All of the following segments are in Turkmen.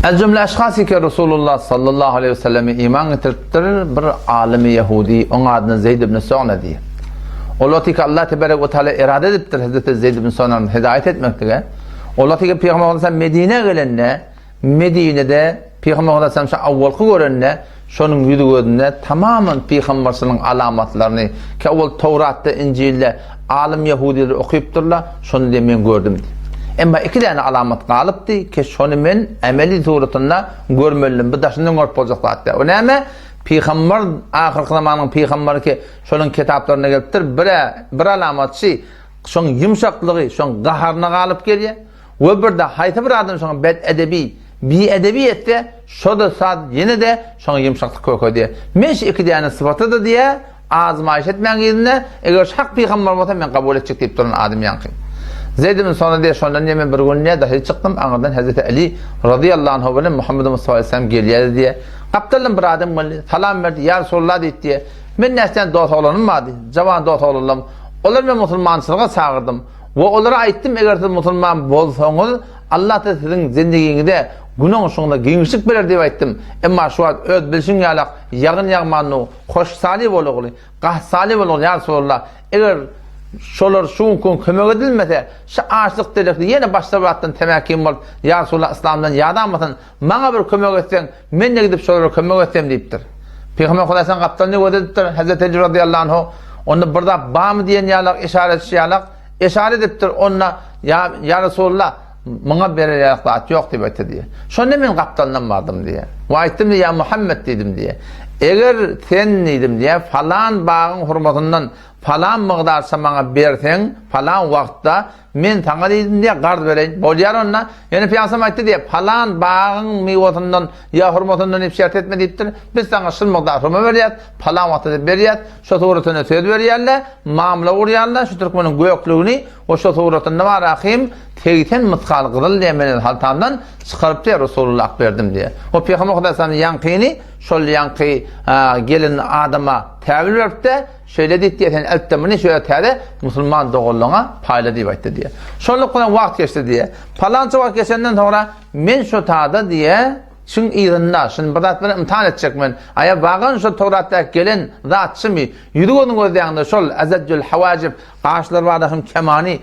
El cümle eşhası ki Resulullah sallallahu aleyhi ve selleme iman getirttirir bir alimi Yahudi, onun adını Zeyd ibn Su'na diye. Ola ki Allah tebarek ve teala irade ediptir Hazreti Zeyd ibn Su'na'nın hidayet etmektige. Ola ki Peygamber Aleyhisselam Medine gelenne, Medine'de Peygamber Aleyhisselam avvalkı görenne, şonun yüzüne tamamen Peygamber'in alamatlarını ki avval Tevrat'ta, İncil'de alim Yahudiler okuyupturlar, şonu diye men gördüm diye. Ama iki tane alamat kalıptı ki şonu men ameli suretinde görmeliyim. Bu da şundan görüp olacak zaten. O ne? Peygamber ahir zamanın peygamberi ki şunun kitaplarına geliptir. Bir alamat şey, şunun yumuşaklığı, şunun gaharına kalıp geliyor. Ve bir de hayta bir adam şunun edebi, bir edebiyette şu da saat yine de şunun yumuşaklık koyuyor diye. Meş iki tane sıfatı da diye azmayış etmeyen yerine eğer hak peygamber olsa ben kabul edecek deyip duran adım yankı. Zeyd ibn Su'na diye şondan yemen bir gününe dahi çıktım. Anladan Hazreti Ali radıyallahu anh bilen Muhammed Mustafa aleyhisselam geliyor diye. Kaptalım bir adam geldi. Salam verdi. Ya Resulullah dedi diye. Men nesden dost olanım vardı. Cavan dost olalım. Onlar ben Müslümançılığa çağırdım. Ve onlara aytdım eğer siz Müslüman bolsanız Allah da sizin zindiginizde günün sonunda genişlik verir diye aytdım. Ama şu an öz bilsin yalak yağın yağmanı hoş salih olur. Qah salih olur ya Resulullah. Eğer şolar şu gün kömek edilmese şu açlık delikti yine başlavattan temekim var ya Resulullah İslam'dan yadamasın bana bir kömek etsen men de gidip şolara kömek etsem deyiptir. Peygamber Aleyhisselam kaptanı ödediptir Hazreti Ali radıyallahu anh onu burada bam diyen yalak işaret ediptir onunla ya Resulullah bana bir yalak yok deyip diye. Şonu men kaptandan vardım diye. Ve ayttim ya Muhammed dedim diye. Eğer sen dedim diye falan bağın hurmatından falan mıqdar bana bersen falan vaqtda men sana dedim diye qard vereyim. Bolyar onna yani Peygamber aytdı diye falan bağın meyvatından ya hurmatından ifşat etme deyiptir. Biz sana şıl mıqdar hurma veriyat, falan vaqtda beriyat, şu suretine söz veriyalla, mamla uriyalla, şu Türkmenin göklüğünü o şu suretinde var rahim teyten mıtkal qıl diye men haltamdan çıkarıp diye Resulullah verdim diye. O Peygamber Aleyhisselam'ın yankını şol yankı gelin adama tevil verip de şöyle dedi diye sen elbette şöyle tevil Müslüman doğulluğuna payladı deyip diye. Şonlukla vakt geçti diye. Falanca vakt geçenden sonra men şu tağda diye şun iğrında, şun bırakmanı imtihan edecek men. Aya bağın şu Tevrat'ta gelin zatçı mı? Yüdüğünün gözlerinde şol azaccül havacib, qarşılar vardahım kemani,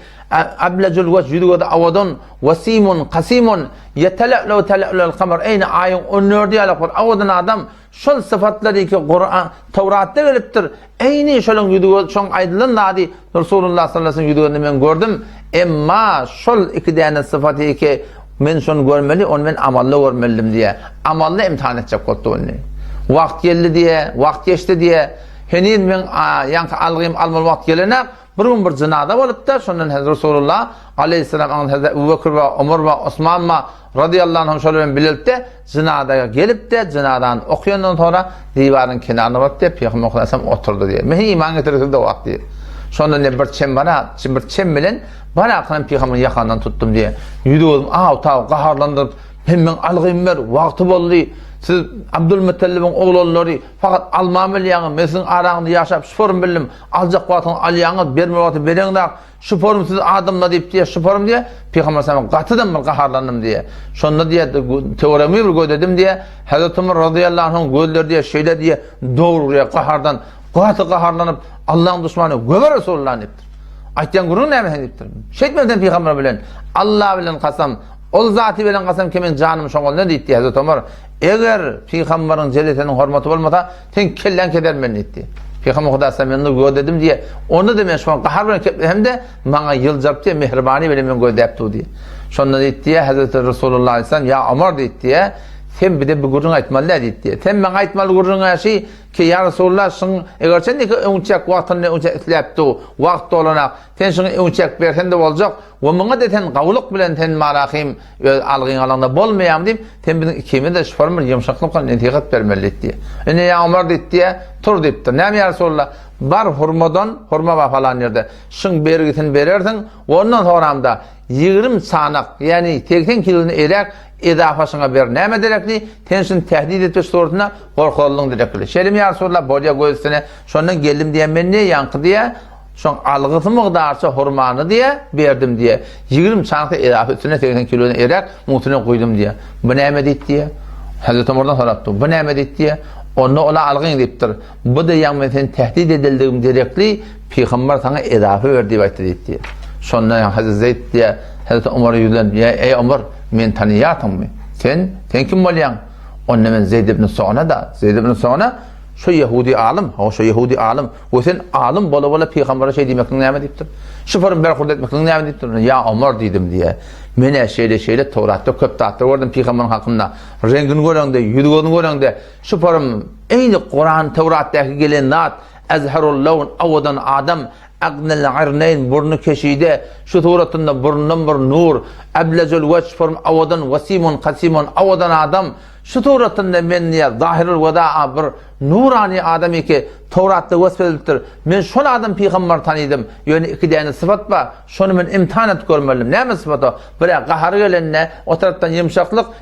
ablecül veç yüdüğüde avadun, vasimun, qasimun, yetela'lu tela'lu qamar. Eyni ayın önürdü yalakır. Avadın adam şol sıfatları ki Kur'an, Tevrat'ta geliptir. Eyni şolun yüdüğü, şon aydılın nadi Resulullah sallallahu aleyhi ve sellem yüdüğünü men gördüm. Emma şol iki tane sıfatı ki men şunu görmeli, onu men amallı görmeliyim diye. Amallı imtihan edecek oldu onu. Vakt geldi diye, vakt geçti diye. Henin men yankı almal vakt gelene bir zinada olup da şundan Resulullah aleyhisselam Hazreti Ebu Bekir ve Ömer ve Osman radıyallahu anh şöyle bilip de zinadaya gelip de zinadan okuyandan sonra divarın kenarına bakıp da Peygamber Aleyhisselam oturdu diye. Mehi iman getirdi de vakt diye. Şundan bir çem bilen bana akınan Peygamber'in yakandan tuttum diye. Yüdüğüm qaharlandırıp hemen algıyım ver vakti boldu. Siz Abdülmuttalib'in oğulları fakat almamel yağı mesin arağında yaşap şuforum bildim. Alacak vatın alyanı verme vatı verenler şuforum siz adamla deyip diye şuforum diye Peygamber sana qatıdım mı qaharlandım diye. Şonda diye teoremi bir koy dedim diye Hazreti Ömer radıyallahu anh gözler diye şeyler diye doğruya qahardan qaharlanıp Allah'ın düşmanı gömer Resulullah'ın deyiptir. Aytyan gurun ne deyiptir. Şeytmeden Peygamber bilen Allah bilen qasam ol zati bilen qasam kimin canım şoğul ne deyip diye Hazreti Ömer eğer Peygamber'in celletinin hürmeti olmasa sen kellen keder men etti. Peygamber Aleyhisselam men gö dedim diye onu da men şu qahar bilen hem de bana yılcap diye mehribani bilen men gö deyipti diye. Şondan deyip diye Hazreti Resulullah Aleyhisselam ya Ömer deyip diye sen bir de bir gurun aytmalı deyip diye. Sen bana aytmalı gurun şey ki ya Resulullah şun eğer sen de önçek vaktını önçek itlaptı vakt olana sen şunu önçek bersen de olacak ve bana da sen qavluq bilen sen marahim algın alanda bolmayam deyip sen bizim ikimiz de şufarmır yumşaklıkla netiqat vermeli diye. Yani ya Ömer deyip diye tur deyipti. Ne ya Resulullah bar hurmadan hurma va falan yerde şun bergitin berersin ondan sonra 20 sanak yani 80 kilonu erek idafasına bir neme direkli tensin tehdit etme sorusuna korkullığın direkli. Şerim ya Resulullah bolya gözüne şondan geldim diye men ne yankı diye Şoň algyzy mygdarça hurmany diye berdim diye 20 çanka edafe üstüne 80 kilonu erer mutuna koydum diye. Bu näme diýdi diye. Hazreti Ömer'den soratdy. Bu näme diýdi diye. Onu ola algyň diýipdir. Bu da ýa-ni sen tehdit edildigim direkli Peygamber sana edafe berdi diýip aýtdy diýdi. Şondan Hazreti Zeyd diye Hazreti Ömer'e ýüzlen diye ey Ömer men taniýatymmy? Sen kim bolýan? Onda men Zeyd ibn Su'na da Zeyd ibn Su'na şu Yahudi alim, şu Yahudi alim. O sen alim bola Peygamber'e şey diýmekden näme diýipdir? Şu form berhurda etmekden näme diýipdir? Ya Ömer diýdim diye. Mene şeýle Tawratda köp taýtdy gördüm Peygamberin hakynda. Rengini göreňde, ýüzüni göreňde. Şu form eýni Kur'an Tawratdaky gelen nat azharul lawn awdan adam Agnel Arnayn burnu keşide şu Tawratynda burnundan bir nur ablazul wajh form awadan wasimun qasimun awadan adam şu Tawratynda men ya zahirul wada'a bir nurani adam ki Tawratda wasfedildir. Men şol adam Peygamber tanıdım. Ýöne iki däne sıfat ba. Şonu men imtihan et görmelim. Näme sıfaty? Bir gahar gelenne o tarapdan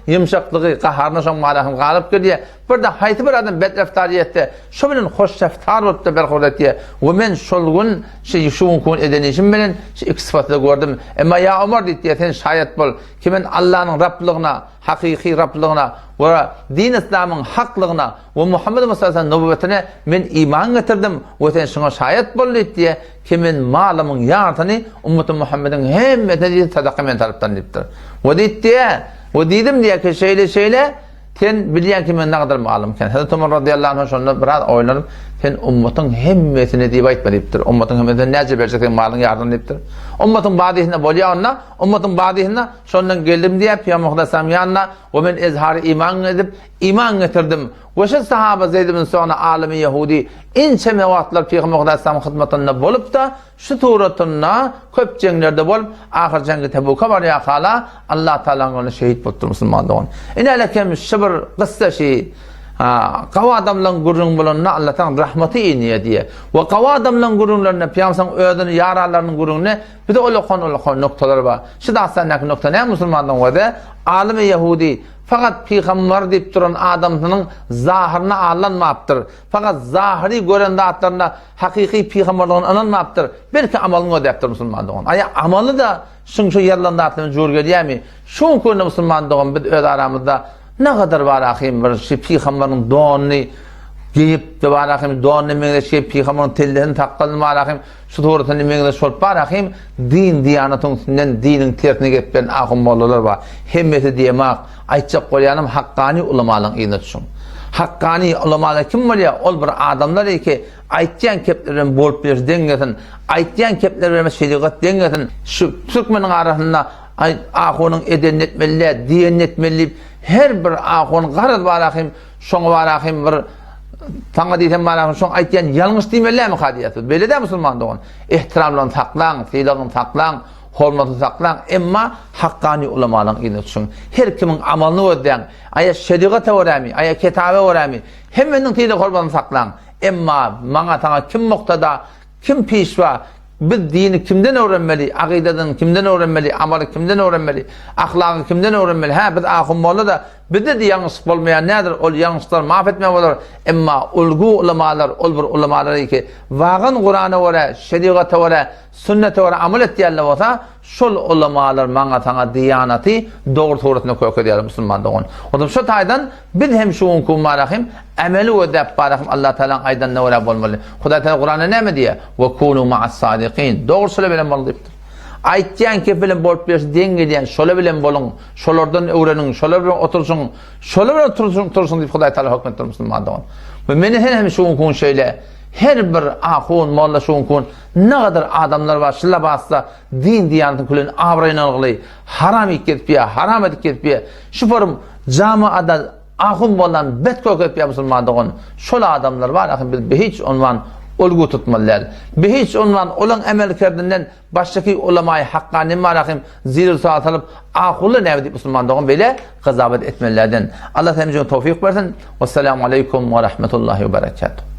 yumşaklygy gaharna şoň malahym galyp gelýär. Bir de haýty bir adam betreftariyetde şu bilen hoş raftar bolupdy berhurdatye. We men şol gün şu kun edenişim bilen iki sıfatly gördüm. Emma ya Ömer diýdi sen şaýat bol. Kimen Allah'ın Rablygyna, hakiki Rablygyna we din İslamyň haklygyna we Muhammed Mustafa'nın nübüwwetine men iman getirdim. We sen şoňa şaýat bol diýdi. Kimen malymyň ýartyny ümmeti Muhammedin hemmetine sadaka men tarapdan diýipdir. We diýdi, we diýdim diýe ki şeýle sen bilýän ki men nägadar malym eken. Hazreti Ömer radıyallahu anh şonda biraz oýlanıp sen ummatyň hemmetine diýip aýtmadypdyr. Ummatyň hemmetine näje berjekden malyň ýardyny diýipdir. Ummatyň badyhine bolýanna, ummatyň badyhine şondan geldim diýip Peygamber samyanna we men izhar iman edip iman getirdim. We şu sahaba Zeyd ibn Su'na alimi Yahudi inçe mewatlar Peygamber sallallahu hyzmatynda bolup da şu Tawratynda köp jeňlerde bolup ahir jeňge Tebuka barýa hala Allah Taala onu şehit bolupdyr musulmanlar. Inelekem şibr qissaşy qawa adamlaryň gurrun bolanna Allah Taala rahmeti iniye diye. We qawa adamlaryň gurrunlaryna Peygamber öýdüni yaralaryň gurrunny bir de olakon noktalar bar. Şu da aslında nokta ne musulmanlar wada alimi Yahudi fakat Peygamber diýip duran adamyň zahirini allanmapdyr. Fakat zahiri görende atlarında hakiki Peygamberden anlanmapdyr. Belki amalyny ödäpdir musulmanlar. Aya amaly da şu ýerlerde atlaryň jor gelýärmi? Şu konu musulmanlar biz öz aramızda ne kadar var ahim bir Peygamberin doğanını giyip de var ahim doğanını meňde Peygamberin tellerini taqqalyny var ahim şu Tawratny meňde şolp var ahim din diýanatyň üstünden diniň tertine geplen ahim bolalar var. Hemmeti diýmek aýtjak bolýanym haqqani ulamalyň ýyny tutsun. Haqqani ulamalar kim bolýar? Ol bir adamlar eki aýtjan keplerin bolup berden geten, aýtjan keplerime şeriat dengetin şu Türkmeniň arasynda ahonyň eden etmeli, diýen etmeli her bir ahon garaz bar ahim, şoňa bar ahim bir taňa diýsem bar ahim, şoň aýtjan ýalňyş diýmelärmi hadiýaty? Bele de musulmandyň. Ihtiramlaryny saklaň, syýlagyny saklaň, hormaty saklaň, emma haqqani ulamalyň ýyny tutsun. Her kimiň amalyny ödäň, aýa şeriata örämi, aýa kitabe örämi, hemmeniň tiýde hormatyny saklaň. Emma maňa taňa kim muktada, kim peşwa, biz dini kimden öğrenmeli, akideden kimden öğrenmeli, amalı kimden öğrenmeli, ahlakı kimden öğrenmeli? Ha biz ahummalı da bizde de yanlış olmayan nedir? Ol yanlışlar mahvetme olur. Emma ulgu ulamalar, ol bir ulamalar ki vağın Kur'an'a vore, şeriata vore, sünnete vore amel etdiýärler bolsa, şol ulamalar maňa taňa diýanaty dogry toratna köýük edýär musulmandygyň. Onuň şu taýdan biz hem şu ummarahim ameli ödäp barahim Allah Taala aýdan näwere bolmaly. Hudaý Taala Kur'an'a näme diýär? Ve kunu ma'as sadiqin. Dogry söle bilen bol diýipdir. Aýtjan kefilen bolup berýär deňgediň şole bilen bolun, şolardan öwrenin, şolar bilen otursun, şolar bilen otursun diýip Hudaý Taala hukm etdi musulmandygyň. Ve meni hem şu umkun şeýle her bir ahun molla şoňkun ne kadar adamlar var şilla bassa din diýanyny kulen abraýnaly haram iketip haram edip şu forum jamaada ahun bolan bet kökep musulmandygyň şol adamlar var ahim biz hiç onwan olgu tutmalylar. Hiç onwan olan emelkerdinden başdaki ulamaý haqqani marahim zil saat alıp ahuly näwdi musulmandygyň bele gazabet etmelerden. Allah hemje tawfik bersin. Vesselamu aleykum ve rahmetullahi ve berekatuhu.